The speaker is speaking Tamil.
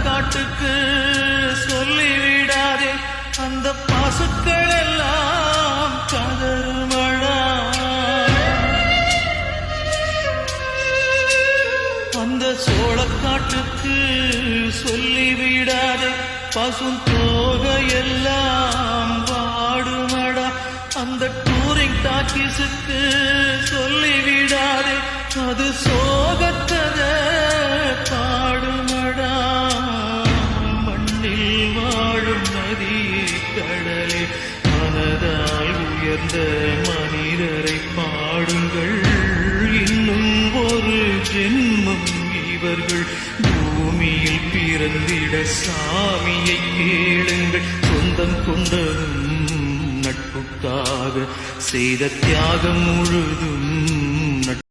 காட்டுக்கு சொல்லிவிடாதே, அந்த பாசுக்கள் எல்லாம் கதறுமடா. அந்த சோளக்காட்டுக்கு சொல்லிவிடாதே, பசும் தோகையெல்லாம் வாடுமடா. அந்த டூரிங் டாக்கிஸுக்கு சொல்லிவிடாதே, அது சோகத்தத பாடுமடா. மண்ணில் வாழும் நதியே கடலே, மனதால் உயர்ந்த மனிதரை பாடுங்கள். இன்னும் ஒரு ஜென்மம் இவர்கள் பூமியில் பிறந்திட சாமியை கேளுங்கள். சொந்தம் கொண்டதும் நட்புக்காக செய்த தியாகம் முழுதும்